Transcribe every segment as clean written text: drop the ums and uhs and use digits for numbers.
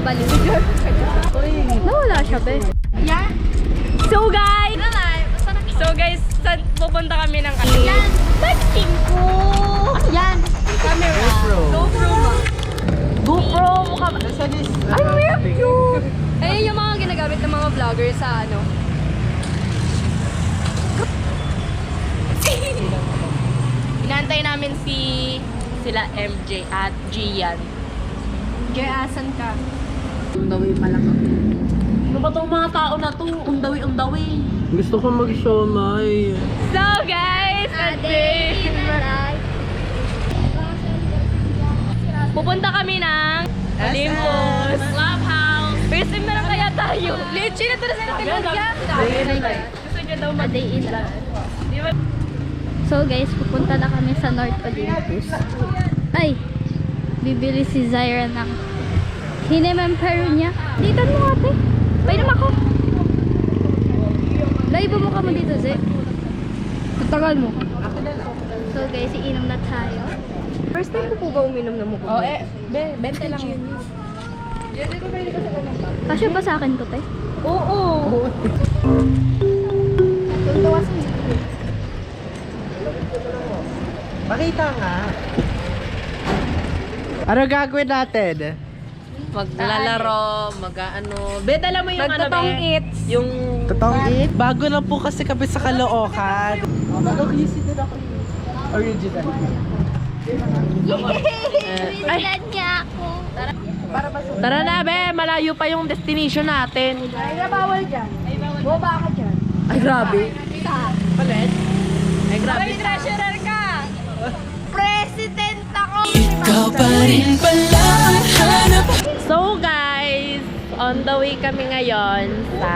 baliw. Nawala siya, be. Yeah. So guys, saan pupunta kami ng ano? Yan. Bagsting ko. Yan. Camera. GoPro mukha. Ay, weird cute! Ayun yung mga ginagamit ng mga vlogger sa ano. Inaantay namin sila MJ at Gian. Jay, asan ka? Undawi pa lang ako. Ano ba itong mga tao na to? Undawi. Gusto ko mag-siomay. So guys, today pupunta kami ng Olympus Clubhouse. First time na lang kaya tayo. Leche na to na sa natin gusto niya daw Day in lang. Di ba? So guys, pupunta na kami sa North Olympus. Ay, bibili si Zaira ng Hineman Peru niya. Ditan mo ate. Painom ako. Live mo ka mo dito, Ze. Tatagal mo. So guys, iinom na tayo. First time ko po ba uminom ng mukha? Oo, bente lang. Kasya ba sa akin to, te? Oo. Tuntawas mo. Makita nga. Ano gagawin natin? Maglalaro, mag-ano. Bet, alam mo yung ano, Be? Yung... Totoong bago lang po kasi kami sa Caloocan. Mag-QC din ako. Original. Bilan niya ako. Tara na, Be. Malayo pa yung destination natin. Ay, bawal dyan. Boba ka dyan. Ay, grabe. Palit? Ay, grabe. Ay, treasurer ka. President ako! So, guys, on the way kami ngayon sa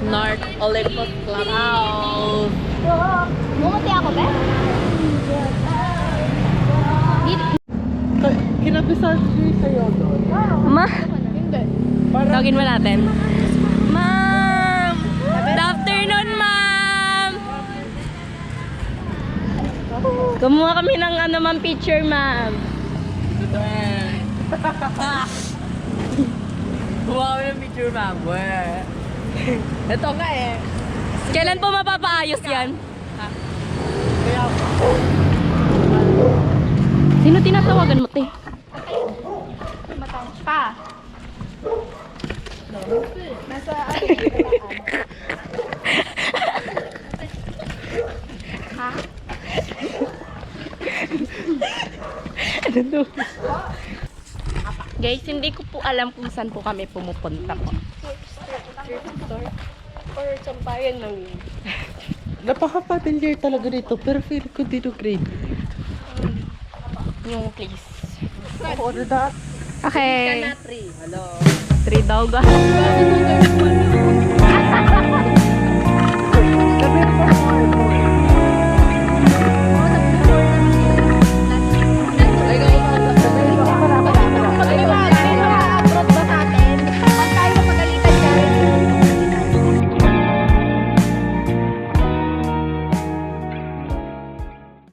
North Olympus Clubhouse. Bumuti ako, be? Kinapisan siya sa'yo doon. Ma? Hindi. Tawagin mo natin. Ma'am! Good afternoon, ma'am! Kumuha kami ng ano, ma'am, picture, ma'am. Kumuha kami ng picture, ma'am. Ito nga eh. Kailan po mapapaayos yan? Kaya Sino tinatawagan mo, te? Pa. Nasa ha? Guys, hindi ko po alam kung saan po kami pumupunta po. Or sampayan lang yun. napaka-familiar talaga nito, pero feel ko dito grade. Yung place. Ako na dahil. Okay. Hello. 3 daw, guys.